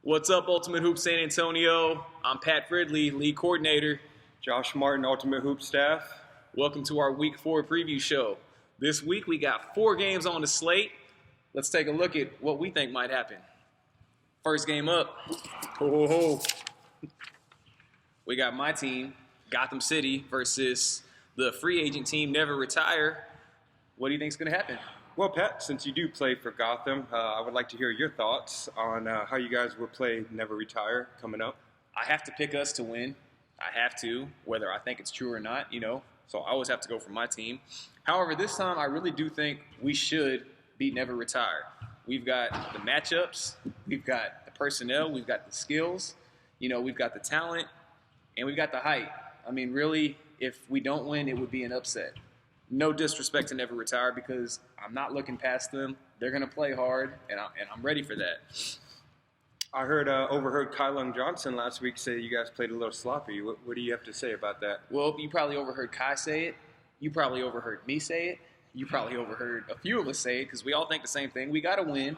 What's up, Ultimate Hoop San Antonio? I'm Pat Fridley, lead coordinator. Josh Martin, Ultimate Hoop staff. Welcome to our Week 4 preview show. This week we got 4 games on the slate. Let's take a look at what we think might happen. First game up. We got my team, Gotham City, versus the free agent team, Never Retire. What do you think is going to happen? Well, Pat, since you do play for Gotham, I would like to hear your thoughts on how you guys will play Never Retire coming up. I have to pick us to win. I have to, whether I think it's true or not, So I always have to go for my team. However, this time I really do think we should beat Never Retire. We've got the matchups, we've got the personnel, we've got the skills, we've got the talent, and we've got the height. I mean, really, if we don't win, it would be an upset. No disrespect to Never Retire because I'm not looking past them. They're going to play hard, and I'm ready for that. I overheard Kylung Johnson last week say you guys played a little sloppy. What do you have to say about that? Well, you probably overheard Kai say it. You probably overheard me say it. You probably overheard a few of us say it because we all think the same thing. We got to win.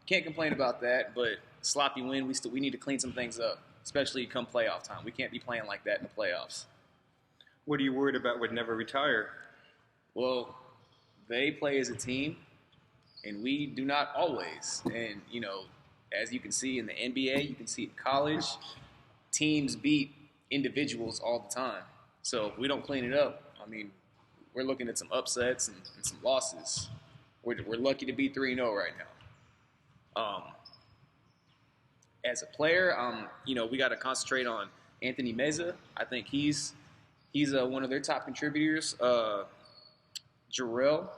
Can't complain about that, but sloppy win, we need to clean some things up, especially come playoff time. We can't be playing like that in the playoffs. What are you worried about with Never Retire? Well, they play as a team, and we do not always. And, as you can see in the NBA, you can see in college, teams beat individuals all the time. So if we don't clean it up, we're looking at some upsets and some losses. We're lucky to be 3-0 right now. As a player, we got to concentrate on Anthony Meza. I think he's one of their top contributors. Jarrell,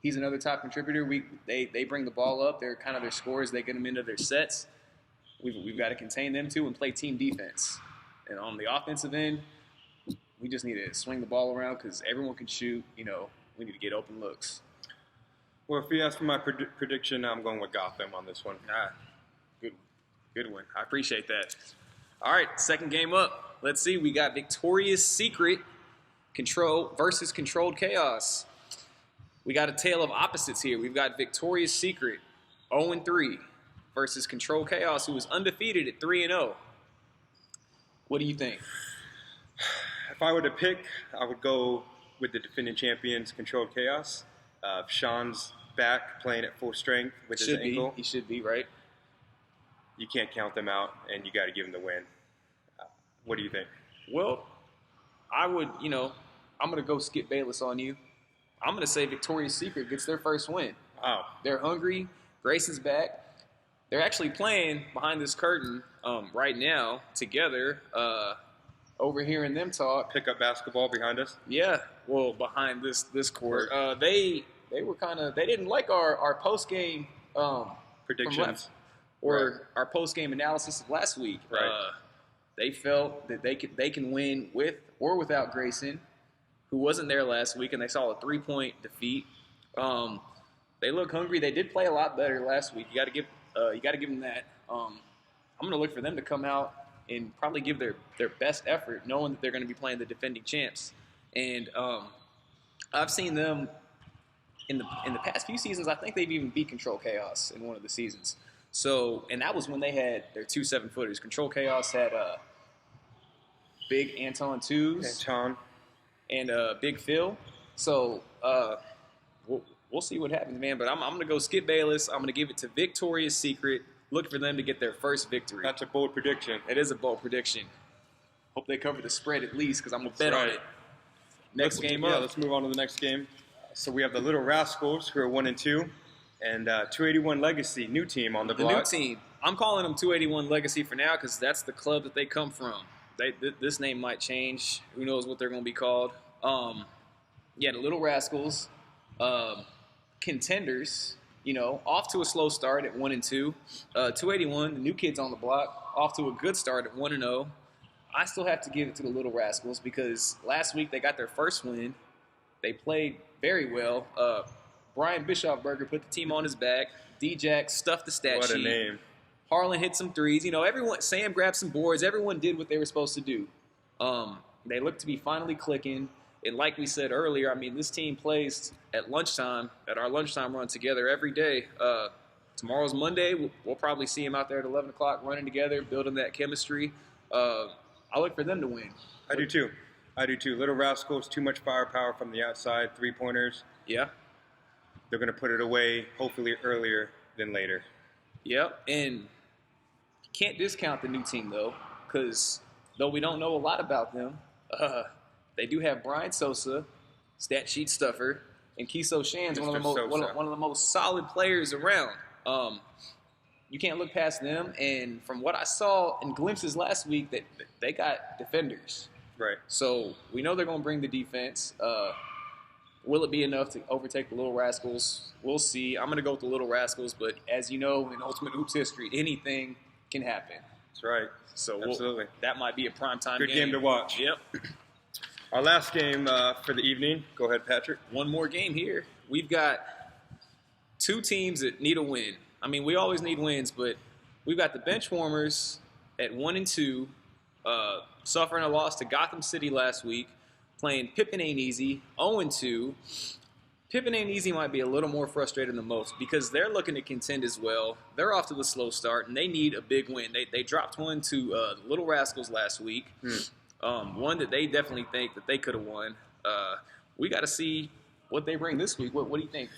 he's another top contributor. They bring the ball up. They're kind of their scorers. They get them into their sets. We've got to contain them too and play team defense. And on the offensive end, we just need to swing the ball around because everyone can shoot. We need to get open looks. Well, if you ask for my prediction, I'm going with Gotham on this one. Good one. I appreciate that. All right, second game up. Let's see. We got Victoria's Secret Control versus Controlled Chaos. We got a tale of opposites here. We've got Victoria's Secret 0-3 versus Controlled Chaos, who is undefeated at 3-0. What do you think? If I were to pick, I would go with the defending champions, Controlled Chaos. Sean's back playing at full strength with his ankle. He should be, right? You can't count them out, and you got to give him the win. What do you think? Well, I would, I'm going to go Skip Bayless on you. I'm going to say Victoria's Secret gets their first win. Wow. They're hungry. Grayson's back. They're actually playing behind this curtain right now together, overhearing them talk. Pick up basketball behind us? Yeah, well, behind this court. They didn't like our post-game predictions. Our post-game analysis of last week. Right. They felt that they can win with or without Grayson, who wasn't there last week, and they saw a 3-point defeat. They look hungry. They did play a lot better last week. You got to give them that. I'm going to look for them to come out and probably give their best effort, knowing that they're going to be playing the defending champs. And I've seen them in the past few seasons. I think they've even beat Control Chaos in one of the seasons. So, and that was when they had their 2 7-footers. Control Chaos had Big Anton Twos. And Big Phil. So we'll see what happens, man. But I'm going to go Skip Bayless. I'm going to give it to Victoria's Secret. Look for them to get their first victory. That's a bold prediction. It is a bold prediction. Hope they cover the spread at least because I'm going to bet on it. Next game up. Let's move on to the next game. So we have the Lil Rascals, who are 1-2, and 281 Legacy, new team on the block. The new team. I'm calling them 281 Legacy for now because that's the club that they come from. This name might change. Who knows what they're going to be called. The Lil Rascals, contenders, off to a slow start at 1-2. 281, the new kids on the block, off to a good start at 1-0. I still have to give it to the Lil Rascals because last week they got their first win. They played very well. Brian Bischofberger put the team on his back. D-Jack stuffed the stat sheet. What a name. Harlan hit some threes. Sam grabbed some boards. Everyone did what they were supposed to do. They look to be finally clicking. And like we said earlier, this team plays at lunchtime, at our lunchtime run together every day. tomorrow's Monday. We'll probably see them out there at 11 o'clock running together, building that chemistry. I look for them to win. I do too. Little Rascals, too much firepower from the outside, three-pointers. Yeah. They're going to put it away, hopefully earlier than later. Yep, and you can't discount the new team, though, because though we don't know a lot about them, they do have Brian Sosa, stat sheet stuffer, and Kiso Shan's one of the most solid players around. You can't look past them, and from what I saw in glimpses last week, that they got defenders. Right. So we know they're going to bring the defense. Will it be enough to overtake the Little Rascals? We'll see. I'm going to go with the Little Rascals, but as you know, in Ultimate Hoops history, anything can happen. That's right. So absolutely, that might be a primetime good game to watch. Yep. Our last game for the evening. Go ahead, Patrick. One more game here. We've got two teams that need a win. I mean, we always need wins, but we've got the Benchwarmers at 1-2, suffering a loss to Gotham City last week, playing Pippen Ain't Easy, 0-2. Pippen Ain't Easy might be a little more frustrated than most because they're looking to contend as well. They're off to a slow start, and they need a big win. They dropped one to the Little Rascals last week, one that they definitely think that they could have won. We got to see what they bring this week. What do you think?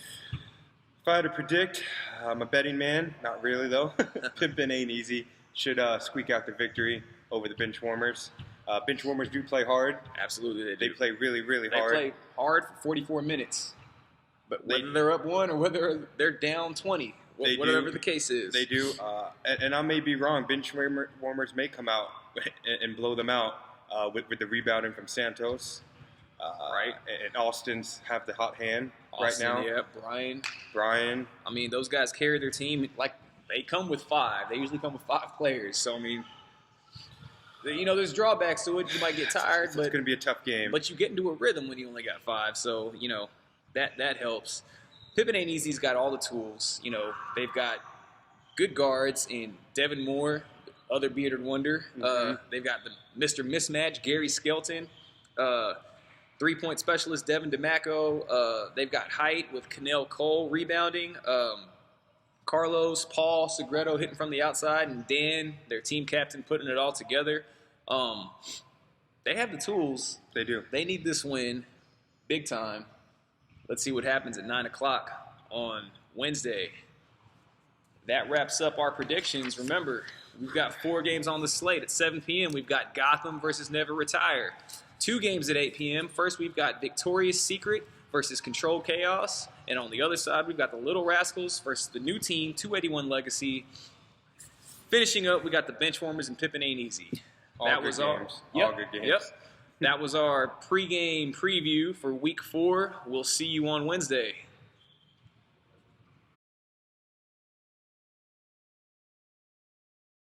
If I had to predict, I'm a betting man. Not really, though. Pippen Ain't Easy should squeak out the victory over the Benchwarmers. Benchwarmers do play hard. Absolutely, they play really, really hard. They play hard for 44 minutes. But whether they're up 1 or whether they're down 20, whatever the case is. They do. And I may be wrong. Benchwarmers may come out and blow them out with the rebounding from Santos. Right. And Austin's have the hot hand Austin, right now. Yeah, Brian. I mean, those guys carry their team like they come with 5. They usually come with 5 players. So, I mean, there's drawbacks to it. You might get tired. It's going to be a tough game. But you get into a rhythm when you only got 5. So, that helps. Pippen Ain't Easy's got all the tools. They've got good guards in Devin Moore, other bearded wonder. They've got the Mr. Mismatch, Gary Skelton. Three-point specialist, Devin DeMaco. They've got height with Cannell Cole rebounding. Carlos, Paul, Segredo hitting from the outside, and Dan, their team captain, putting it all together. They have the tools. They do. They need this win big time. Let's see what happens at 9 o'clock on Wednesday. That wraps up our predictions. Remember, we've got 4 games on the slate. At 7 p.m., we've got Gotham versus Never Retire. 2 games at 8 p.m. First, we've got Victoria's Secret versus Control Chaos. And on the other side, we've got the Little Rascals versus the new team, 281 Legacy. Finishing up, we got the Benchwarmers and Pippen Ain't Easy. All good games. Yep. That was our pregame preview for Week 4. We'll see you on Wednesday.